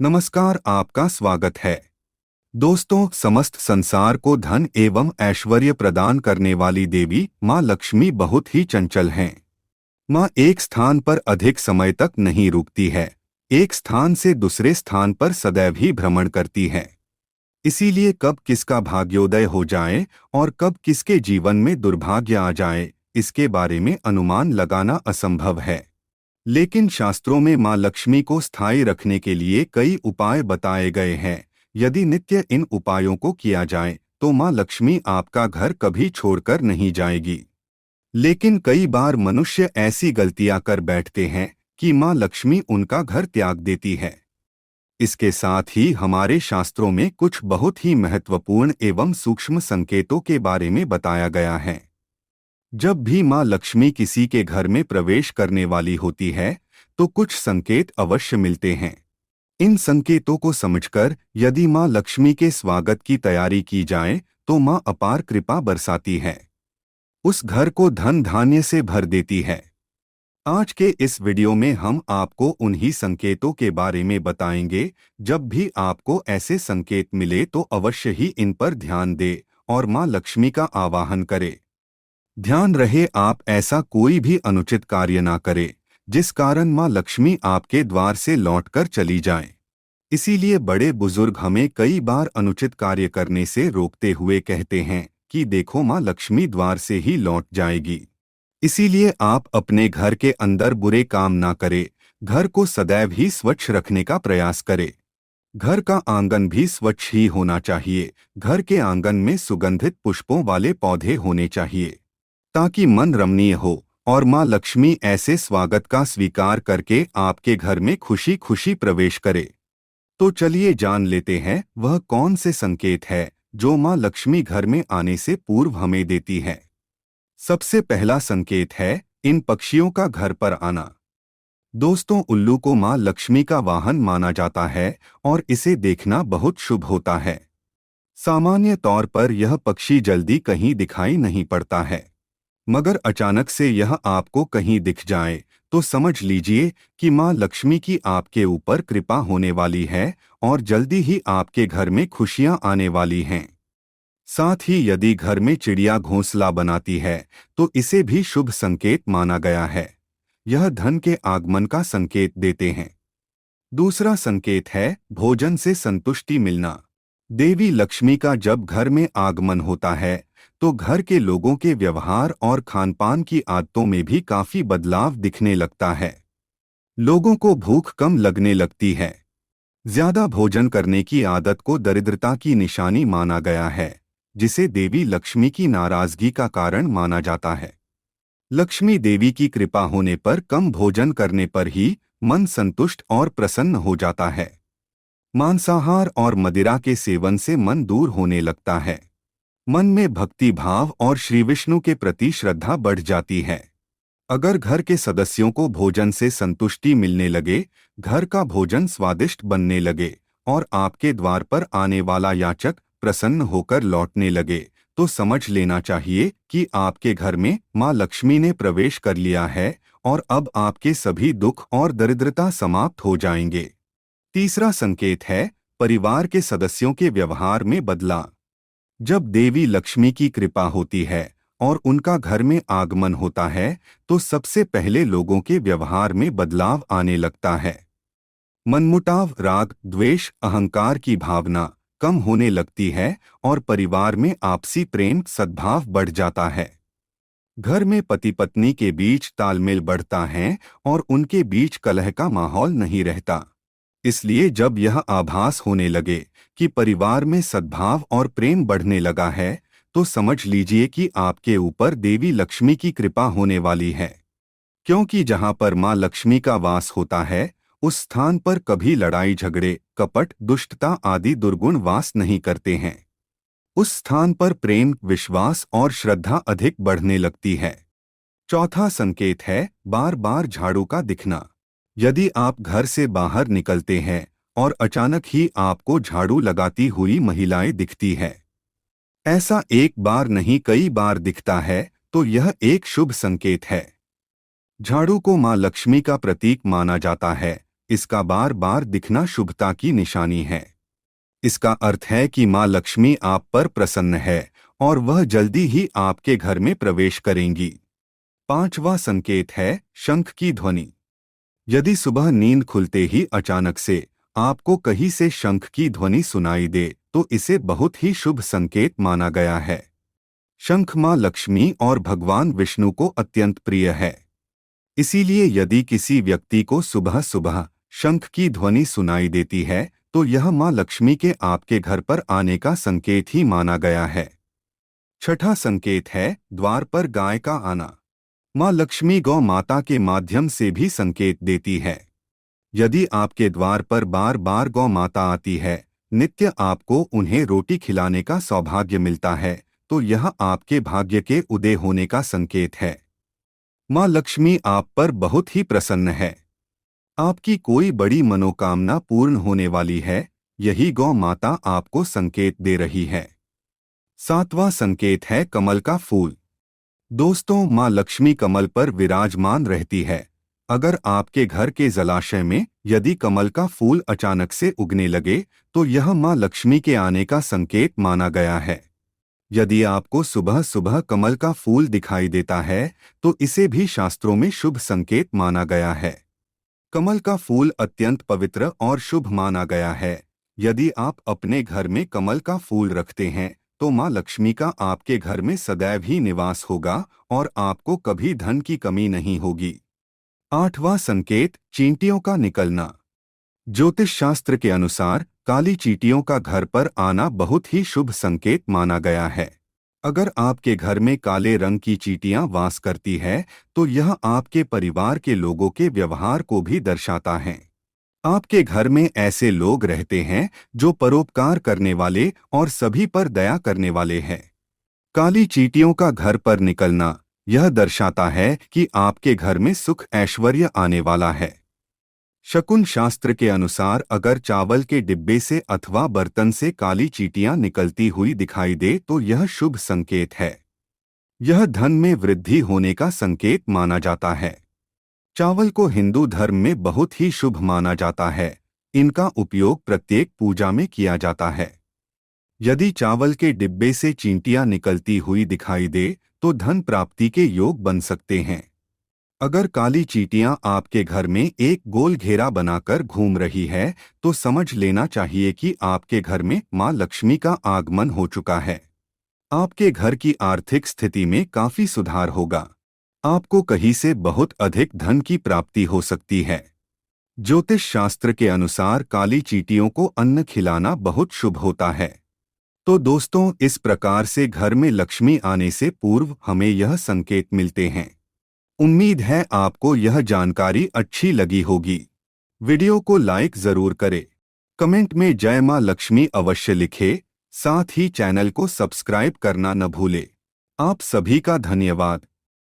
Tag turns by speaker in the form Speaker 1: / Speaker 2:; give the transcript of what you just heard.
Speaker 1: नमस्कार, आपका स्वागत है। दोस्तों, समस्त संसार को धन एवं ऐश्वर्य प्रदान करने वाली देवी माँ लक्ष्मी बहुत ही चंचल हैं। माँ एक स्थान पर अधिक समय तक नहीं रुकती है, एक स्थान से दूसरे स्थान पर सदैव ही भ्रमण करती है। इसीलिए कब किसका भाग्योदय हो जाए और कब किसके जीवन में दुर्भाग्य आ जाए, इसके बारे में अनुमान लगाना असंभव है। लेकिन शास्त्रों में माँ लक्ष्मी को स्थायी रखने के लिए कई उपाय बताए गए हैं। यदि नित्य इन उपायों को किया जाए तो माँ लक्ष्मी आपका घर कभी छोड़कर नहीं जाएगी। लेकिन कई बार मनुष्य ऐसी गलतियां कर बैठते हैं कि माँ लक्ष्मी उनका घर त्याग देती है। इसके साथ ही हमारे शास्त्रों में कुछ बहुत ही महत्वपूर्ण एवं सूक्ष्म संकेतों के बारे में बताया गया है। जब भी माँ लक्ष्मी किसी के घर में प्रवेश करने वाली होती है तो कुछ संकेत अवश्य मिलते हैं। इन संकेतों को समझकर यदि माँ लक्ष्मी के स्वागत की तैयारी की जाए तो माँ अपार कृपा बरसाती है, उस घर को धन धान्य से भर देती है। आज के इस वीडियो में हम आपको उन्हीं संकेतों के बारे में बताएंगे। जब भी आपको ऐसे संकेत मिले तो अवश्य ही इन पर ध्यान दे और माँ लक्ष्मी का आवाहन करे। ध्यान रहे, आप ऐसा कोई भी अनुचित कार्य ना करें जिस कारण माँ लक्ष्मी आपके द्वार से लौटकर चली जाए। इसीलिए बड़े बुजुर्ग हमें कई बार अनुचित कार्य करने से रोकते हुए कहते हैं कि देखो, माँ लक्ष्मी द्वार से ही लौट जाएगी। इसीलिए आप अपने घर के अंदर बुरे काम ना करें, घर को सदैव ही स्वच्छ रखने का प्रयास करें। घर का आंगन भी स्वच्छ ही होना चाहिए। घर के आंगन में सुगंधित पुष्पों वाले पौधे होने चाहिए ताकि मन रमणीय हो और माँ लक्ष्मी ऐसे स्वागत का स्वीकार करके आपके घर में खुशी खुशी प्रवेश करे। तो चलिए जान लेते हैं वह कौन से संकेत है जो माँ लक्ष्मी घर में आने से पूर्व हमें देती है। सबसे पहला संकेत है इन पक्षियों का घर पर आना। दोस्तों, उल्लू को माँ लक्ष्मी का वाहन माना जाता है और इसे देखना बहुत शुभ होता है। सामान्य तौर पर यह पक्षी जल्दी कहीं दिखाई नहीं पड़ता है, मगर अचानक से यह आपको कहीं दिख जाए तो समझ लीजिए कि माँ लक्ष्मी की आपके ऊपर कृपा होने वाली है और जल्दी ही आपके घर में खुशियां आने वाली हैं। साथ ही यदि घर में चिड़िया घोंसला बनाती है तो इसे भी शुभ संकेत माना गया है। यह धन के आगमन का संकेत देते हैं। दूसरा संकेत है भोजन से संतुष्टि मिलना। देवी लक्ष्मी का जब घर में आगमन होता है तो घर के लोगों के व्यवहार और खानपान की आदतों में भी काफी बदलाव दिखने लगता है। लोगों को भूख कम लगने लगती है। ज्यादा भोजन करने की आदत को दरिद्रता की निशानी माना गया है, जिसे देवी लक्ष्मी की नाराजगी का कारण माना जाता है। लक्ष्मी देवी की कृपा होने पर कम भोजन करने पर ही मन संतुष्ट और प्रसन्न हो जाता है। मांसाहार और मदिरा के सेवन से मन दूर होने लगता है। मन में भक्ति भाव और श्री विष्णु के प्रति श्रद्धा बढ़ जाती है। अगर घर के सदस्यों को भोजन से संतुष्टि मिलने लगे, घर का भोजन स्वादिष्ट बनने लगे और आपके द्वार पर आने वाला याचक प्रसन्न होकर लौटने लगे, तो समझ लेना चाहिए कि आपके घर में माँ लक्ष्मी ने प्रवेश कर लिया है और अब आपके सभी दुख और दरिद्रता समाप्त हो जाएंगे। तीसरा संकेत है परिवार के सदस्यों के व्यवहार में बदलाव। जब देवी लक्ष्मी की कृपा होती है और उनका घर में आगमन होता है तो सबसे पहले लोगों के व्यवहार में बदलाव आने लगता है। मनमुटाव, राग, द्वेष, अहंकार की भावना कम होने लगती है और परिवार में आपसी प्रेम सद्भाव बढ़ जाता है। घर में पति पत्नी के बीच तालमेल बढ़ता है और उनके बीच कलह का माहौल नहीं रहता। इसलिए जब यह आभास होने लगे कि परिवार में सद्भाव और प्रेम बढ़ने लगा है तो समझ लीजिए कि आपके ऊपर देवी लक्ष्मी की कृपा होने वाली है। क्योंकि जहां पर मां लक्ष्मी का वास होता है उस स्थान पर कभी लड़ाई झगड़े, कपट, दुष्टता आदि दुर्गुण वास नहीं करते हैं। उस स्थान पर प्रेम, विश्वास और श्रद्धा अधिक बढ़ने लगती है। चौथा संकेत है बार बार झाड़ू का दिखना। यदि आप घर से बाहर निकलते हैं और अचानक ही आपको झाड़ू लगाती हुई महिलाएं दिखती है, ऐसा एक बार नहीं कई बार दिखता है, तो यह एक शुभ संकेत है। झाड़ू को मां लक्ष्मी का प्रतीक माना जाता है, इसका बार बार दिखना शुभता की निशानी है। इसका अर्थ है कि माँ लक्ष्मी आप पर प्रसन्न है और वह जल्दी ही आपके घर में प्रवेश करेंगी। पांचवा संकेत है शंख की ध्वनि। यदि सुबह नींद खुलते ही अचानक से आपको कहीं से शंख की ध्वनि सुनाई दे तो इसे बहुत ही शुभ संकेत माना गया है। शंख माँ लक्ष्मी और भगवान विष्णु को अत्यंत प्रिय है। इसीलिए यदि किसी व्यक्ति को सुबह सुबह शंख की ध्वनि सुनाई देती है तो यह माँ लक्ष्मी के आपके घर पर आने का संकेत ही माना गया है। छठा संकेत है द्वार पर गाय का आना। माँ लक्ष्मी गौ माता के माध्यम से भी संकेत देती है। यदि आपके द्वार पर बार बार गौ माता आती है, नित्य आपको उन्हें रोटी खिलाने का सौभाग्य मिलता है, तो यह आपके भाग्य के उदय होने का संकेत है। माँ लक्ष्मी आप पर बहुत ही प्रसन्न है। आपकी कोई बड़ी मनोकामना पूर्ण होने वाली है, यही गौ माता आपको संकेत दे रही है। सातवां संकेत है कमल का फूल। दोस्तों, माँ लक्ष्मी कमल पर विराजमान रहती है। अगर आपके घर के जलाशय में यदि कमल का फूल अचानक से उगने लगे तो यह माँ लक्ष्मी के आने का संकेत माना गया है। यदि आपको सुबह सुबह कमल का फूल दिखाई देता है तो इसे भी शास्त्रों में शुभ संकेत माना गया है। कमल का फूल अत्यंत पवित्र और शुभ माना गया है। यदि आप अपने घर में कमल का फूल रखते हैं तो माँ लक्ष्मी का आपके घर में सदैव ही निवास होगा और आपको कभी धन की कमी नहीं होगी। आठवां संकेत चींटियों का निकलना। ज्योतिष शास्त्र के अनुसार काली चींटियों का घर पर आना बहुत ही शुभ संकेत माना गया है। अगर आपके घर में काले रंग की चींटियां वास करती है तो यह आपके परिवार के लोगों के व्यवहार को भी दर्शाता है। आपके घर में ऐसे लोग रहते हैं जो परोपकार करने वाले और सभी पर दया करने वाले हैं। काली चींटियों का घर पर निकलना यह दर्शाता है कि आपके घर में सुख ऐश्वर्य आने वाला है। शकुन शास्त्र के अनुसार अगर चावल के डिब्बे से अथवा बर्तन से काली चींटियां निकलती हुई दिखाई दे तो यह शुभ संकेत है। यह धन में वृद्धि होने का संकेत माना जाता है। चावल को हिंदू धर्म में बहुत ही शुभ माना जाता है। इनका उपयोग प्रत्येक पूजा में किया जाता है। यदि चावल के डिब्बे से चींटियां निकलती हुई दिखाई दे तो धन प्राप्ति के योग बन सकते हैं। अगर काली चींटियां आपके घर में एक गोल घेरा बनाकर घूम रही है तो समझ लेना चाहिए कि आपके घर में मां लक्ष्मी का आगमन हो चुका है। आपके घर की आर्थिक स्थिति में काफी सुधार होगा। आपको कहीं से बहुत अधिक धन की प्राप्ति हो सकती है। ज्योतिष शास्त्र के अनुसार काली चींटियों को अन्न खिलाना बहुत शुभ होता है। तो दोस्तों, इस प्रकार से घर में लक्ष्मी आने से पूर्व हमें यह संकेत मिलते हैं। उम्मीद है आपको यह जानकारी अच्छी लगी होगी। वीडियो को लाइक जरूर करें। कमेंट में जय मां लक्ष्मी अवश्य लिखें। साथ ही चैनल को सब्सक्राइब करना न भूलें। आप सभी का धन्यवाद।